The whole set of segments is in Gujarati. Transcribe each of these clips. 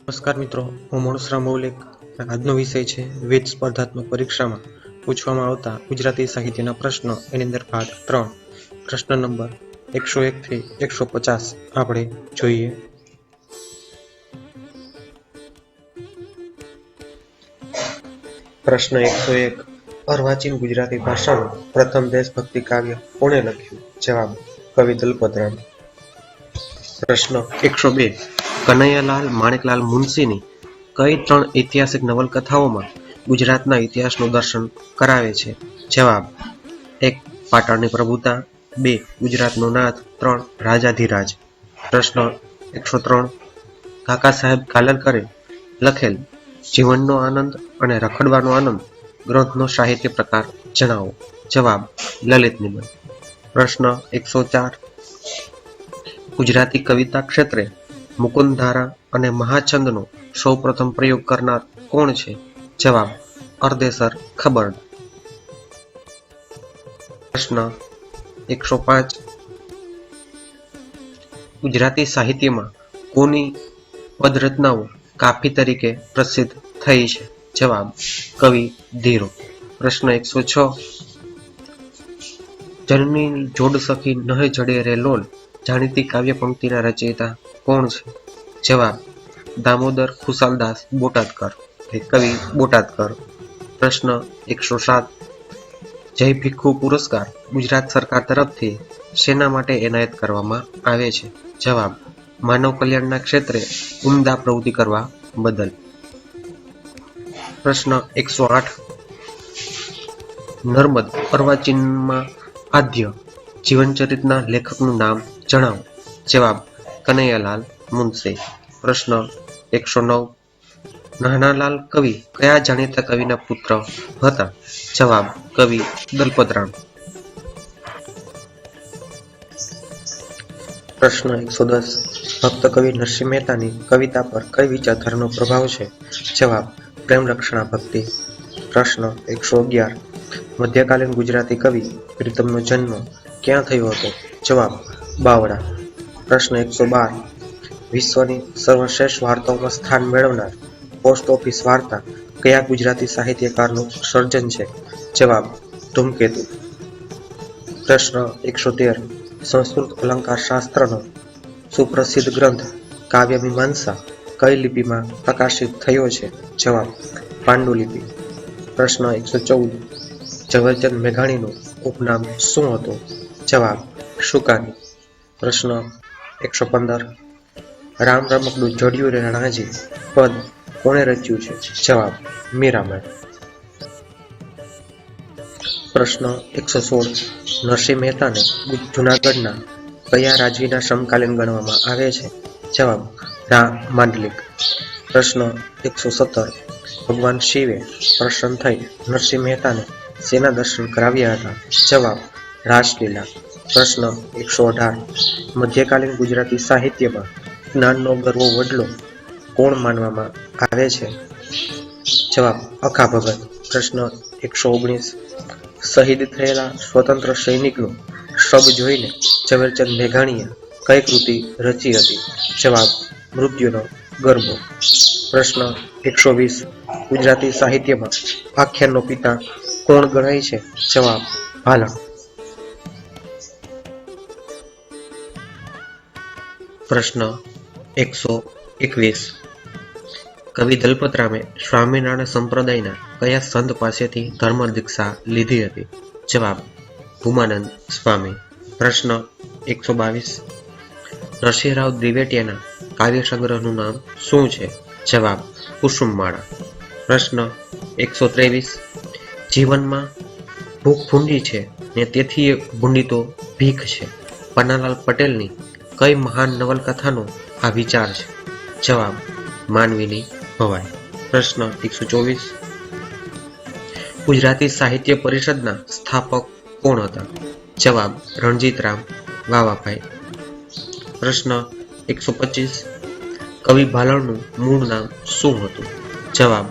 નમસ્કાર મિત્રો, હું મણુસરા મૌલિક. આજનો વિષય છે વિવિધ સ્પર્ધાત્મક પરીક્ષામાં પૂછવામાં આવતા ગુજરાતી સાહિત્યના પ્રશ્નો. એની અંદર ભાગ 3, પ્રશ્ન નંબર 101 થી 150 આપણે જોઈએ. પ્રશ્ન 101. અર્વાચીન ગુજરાતી ભાષાનું પ્રથમ દેશભક્તિ કાવ્ય કોણે લખ્યું? જવાબ: કવિ દલપતરામ. પ્રશ્ન 102. કનૈયાલાલ માણેકલાલ મુનશીની કઈ 3 ઐતિહાસિક નવલકથાઓમાં ગુજરાતના ઇતિહાસનું દર્શન કરાવે છે? જવાબ: 1. પાટણની પ્રભુતા, 2. ગુજરાતનો નાથ, 3. રાજાધિરાજ. પ્રશ્ન 103. કાકા સાહેબ કાલેલકરે લખેલ જીવનનો આનંદ અને રખડવાનો આનંદ ગ્રંથનો સાહિત્ય પ્રકાર જણાવો. જવાબ: લલિત નિબંધ. પ્રશ્ન 104. ગુજરાતી કવિતા ક્ષેત્રે મુકુંદધારા અને મહાછંદનો સૌ પ્રથમ પ્રયોગ કરનાર કોણ છે? જવાબ: અર્ધેસર ખબરડ. પ્રશ્ન 105. ગુજરાતી સાહિત્યમાં કોની પદરચનાઓ કાફી તરીકે પ્રસિદ્ધ થઈ છે? જવાબ: કવિ ધીરો. પ્રશ્ન 106. જનની જોડ સખી નહે જડે રે લોલ જાણીતી કાવ્ય પંક્તિના રચયિતા કોણ છે? જવાબ: દામોદર ખુશાલદાસ બોટાદકર, કવિ બોટાદકર. પ્રશ્ન 107. જય ભીખુ પુરસ્કાર ગુજરાત સરકાર તરફથી શેના માટે એનાયત કરવામાં આવે છે? જવાબ: માનવ કલ્યાણના ક્ષેત્રે ઉમદા પ્રવૃત્તિ કરવા બદલ. પ્રશ્ન 108. નર્મદ અર્વાચીનમાં આદ્ય જીવનચરિતના લેખકનું નામ જણાવો. જવાબ: કનૈયાલાલ મુનશી. પ્રશ્ન 109. નાનાલાલ કવિ કયા જાણીતા કવિના પુત્ર હતા? જવાબ: કવિ દલપતરામ. પ્રશ્ન 110. ભક્ત કવિ નરસિંહ મહેતાની કવિતા પર કઈ વિચારધારાનો પ્રભાવ છે? જવાબ: પ્રેમ રક્ષણા ભક્તિ. પ્રશ્ન 111. મધ્યકાલીન ગુજરાતી કવિ પ્રીતમનો જન્મ ક્યાં થયો હતો? જવાબ: બાવળા. પ્રશ્ન 112. વિશ્વની સર્વશ્રેષ્ઠ વાર્તાઓમાં સ્થાન મેળવનાર પોસ્ટ ઓફિસ વાર્તા કયા ગુજરાતી સાહિત્યકારનું સર્જન છે? જવાબ: ધૂમકેતુ. પ્રશ્ન 113. સંસ્કૃત અલંકાર શાસ્ત્રનો સુપ્રસિદ્ધ ગ્રંથ કાવ્યમીમાંસા કઈ લિપિમાં પ્રકાશિત થયો છે? જવાબ: પાંડુલિપિ. પ્રશ્ન 114. ઝવેરચંદ મેઘાણીનું ઉપનામ શું હતું? જવાબ: શુકાની. પ્રશ્ન 115. રામ રમકડું જડ્યું રે રાણાજી પદ કોણે રચ્યું છે? જવાબ: મીરાબાઈ. પ્રશ્ન 116. નરસિંહ મહેતાને જૂનાગઢના કયા રાજવીના સમકાલીન ગણવામાં આવે છે? જવાબ: માંડલિક. પ્રશ્ન 117. ભગવાન શિવે પ્રસન્ન થઈ નરસિંહ મહેતાને શેના દર્શન કરાવ્યા હતા? જવાબ: રાસલીલા. પ્રશ્ન 118. મધ્યકાલીન ગુજરાતી સાહિત્યમાં જ્ઞાનનો ગરવો વડલો કોણ માનવામાં આવે છે? જવાબ: અખા ભગત. પ્રશ્ન 119. શહીદ થયેલા સ્વતંત્ર સૈનિકનું શબ જોઈને ઝવેરચંદ મેઘાણીએ કઈ કૃતિ રચી હતી? જવાબ: મૃત્યુનો ગરબો. પ્રશ્ન 120. ગુજરાતી સાહિત્યમાં આખ્યાનનો પિતા કોણ ગણાય છે? જવાબ: ભાલણ. પ્રશ્ન 121. કવિ દલપતરામે સ્વામિનારાયણ સંપ્રદાયના કયા સંત પાસેથી ધર્મ દીક્ષા લીધી હતી? જવાબ: ભૂમાનંદ સ્વામી. પ્રશ્ન 122. નરસિંહરાવ દ્વિવેટીયાના કાવ્ય સંગ્રહનું નામ શું છે? જવાબ: કુસુમમાળા. પ્રશ્ન 123. જીવનમાં ભૂખ ભૂંડી છે ને તેથી ભૂંડી તો ભીખ છે પન્નાલાલ પટેલની કઈ મહાન નવલકથાનો આ વિચાર છે? જવાબ: માનવીની ભવાઈ. પ્રશ્ન 124. ગુજરાતી સાહિત્ય પરિષદના સ્થાપક કોણ હતા? જવાબ: રણજીતરામ વાવાભાઈ. પ્રશ્ન 125. કવિ ભાલણનું મૂળ નામ શું હતું? જવાબ: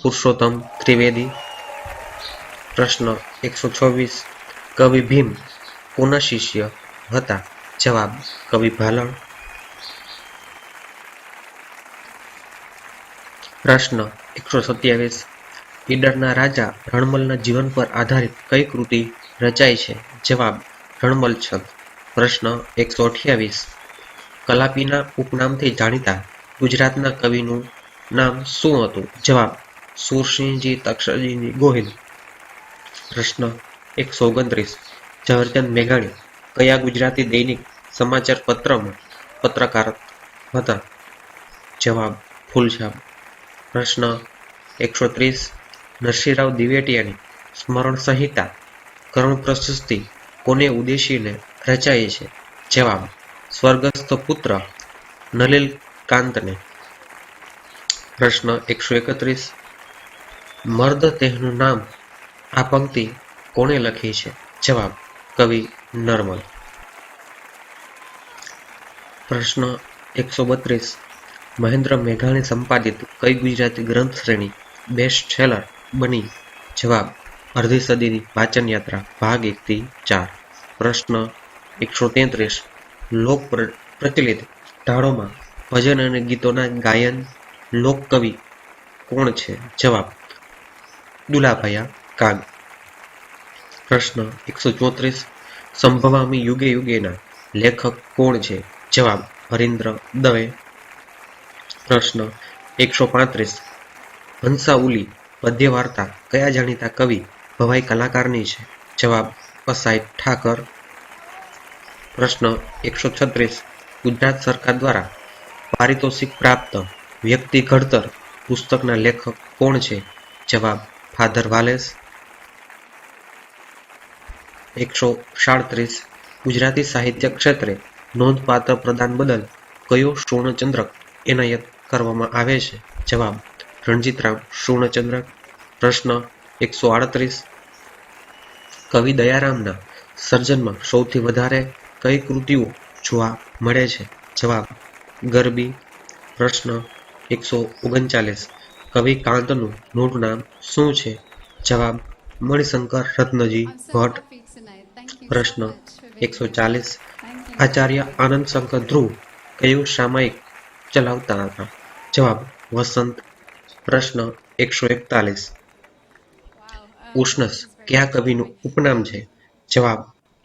પુરુષોત્તમ ત્રિવેદી. પ્રશ્ન 126. કવિ ભીમ કોના શિષ્ય હતા? જવાબ: કવિ ભાલણ. પ્રશ્ન 127. ઈડરના રાજા રણમલના જીવન પર આધારિત કઈ કૃતિ રચાઈ છે? જવાબ રણમલ છંદ. પ્રશ્ન 128. કલાપીના ઉપનામથી જાણીતા ગુજરાતના કવિનું નામ શું હતું? જવાબ સુરસિંહજી તક્ષરજી ગોહિલ. પ્રશ્ન 129. ઝવેરચંદ મેઘાણી કયા ગુજરાતી દૈનિક સમાચાર પત્રમાં પત્રકાર હતા? જવાબ ફૂલછાપ. પ્રશ્ન 130. નરસિંહરાવ દિવેટિયાની સ્મરણ સંહિતા કરુણ પ્રશસ્તિ કોને ઉદ્દેશીને રચાઈ છે? જવાબ સ્વર્ગસ્થ પુત્ર નલિનકાંતને. પ્રશ્ન 131. મર્દ તેહનું નામ આ પંક્તિ કોણે લખી છે? જવાબ કવિ નર્મદ. પ્રશ્ન 132. મહેન્દ્ર મેઘાણી સંપાદિત કઈ ગુજરાતી ગ્રંથ શ્રેણી બેસ્ટ સેલર બની? જવાબ અડધી સદીની વાચન યાત્રા ભાગ 1 થી 4. પ્રશ્ન 133. લોક પ્રચલિત ઢાળોમાં ભજન અને ગીતોના ગાયન લોકકવિ કોણ છે? જવાબ દુલાભાયા કાગ. પ્રશ્ન 134. સંભવામી યુગે યુગેના લેખક કોણ છે? જવાબ હરીન્દ્ર દવે. પ્રશ્ન 135. હંસાઉલી પદ્ય વાર્તા કયા જાણીતા કવિ ભવાઈ કલાકારની છે? જવાબ કસાઈ ઠાકર. પ્રશ્ન 136. ગુજરાત સરકાર દ્વારા પારિતોષિક પ્રાપ્ત વ્યક્તિ ઘડતર પુસ્તકના લેખક કોણ છે? જવાબ ફાધર વાલેસ. 137. ગુજરાતી સાહિત્ય ક્ષેત્રે નોંધપાત્ર પ્રદાન બદલ કયો સુવર્ણચંદ્રક એનાયત કરવામાં આવે છે? જવાબ રણજીતરામ સુવર્ણચંદ્રક. પ્રશ્ન 138. કવિ દયારામના સર્જનમાં સૌથી વધારે કઈ કૃતિઓ જોવા મળે છે? જવાબ ગરબી. પ્રશ્ન 139. કવિ કાંતનું મૂળ નામ શું છે? જવાબ મણિશંકર રત્નજી ભટ્ટ. પ્રશ્ન 140. આચાર્ય આનંદ શંકર ધ્રુવ કયું સામાયિક ચલાવતા હતા? જવાબ વસંત. પ્રશ્ન 141. ઉષ્ણસ કયા કવિનું ઉપનામ છે? જવાબ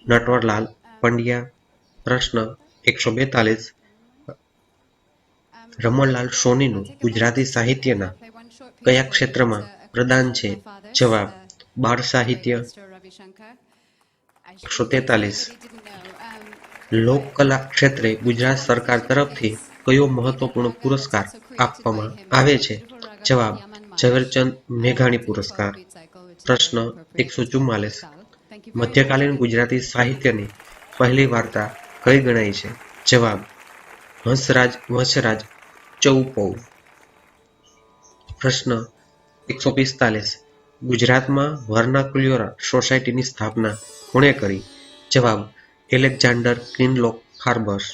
નટવરલાલ પંડ્યા. પ્રશ્ન 142. રમણલાલ સોનીનું ગુજરાતી સાહિત્યના કયા ક્ષેત્રમાં પ્રદાન છે? જવાબ બાળ સાહિત્ય. 143. લોકકલા ક્ષેત્રે ગુજરાત સરકાર તરફથી કયો મહત્વપૂર્ણ પુરસ્કાર આપવામાં આવે છે? જવાબ ઝવેરચંદ મેઘાણી પુરસ્કાર. પ્રશ્ન 144. મધ્યકાલીન ગુજરાતી સાહિત્યની પહેલી વાર્તા કઈ ગણાય છે? જવાબ હંસરાજ વંશરાજ ચૌપૌ. પ્રશ્ન 145. ગુજરાતમાં વર્નાક્યુલર સોસાયટીની સ્થાપના કોણે કરી? જવાબ એલેક્ઝાન્ડર કિનલોક ફાર્બસ.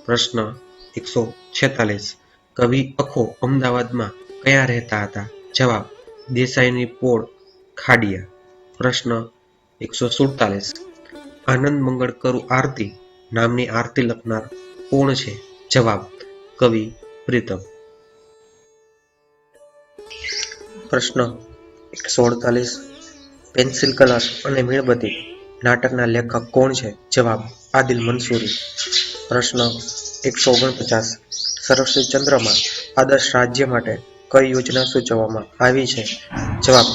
પ્રશ્ન 146. કવિ અખો અમદાવાદમાં કયા રહેતા હતા? જવાબ દેસાઈની પોળ ખાડિયા. પ્રશ્ન 147. આનંદ મંગળ કરું આરતી નામની આરતી લખનાર કોણ છે? જવાબ કવિ પ્રીતમ. પ્રશ્ન 148. પેન્સિલ કલર અને મીણબત્તી નાટકના લેખક કોણ છે? જવાબ આદિલ મંસૂરી. પ્રશ્ન 149. સરસ્વતીચંદ્રમાં આદર્શ રાજ્ય માટે કઈ યોજના સૂચવવામાં આવી છે? જવાબ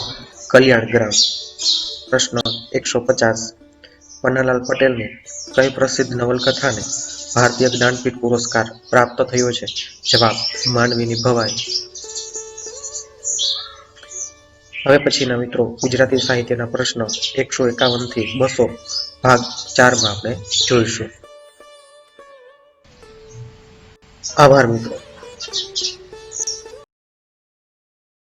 કલ્યાણ ગ્રામ. પ્રશ્ન 150. પન્નાલાલ પટેલની કઈ પ્રસિદ્ધ નવલકથાને ભારતીય જ્ઞાનપીઠ પુરસ્કાર પ્રાપ્ત થયો છે? જવાબ માનવીની ભવાઈ. હવે પછીના મિત્રો ગુજરાતી સાહિત્યના પ્રશ્ન 151 થી 200 ભાગ 4 માં આપણે જોઈશું. આભાર મિત્રો.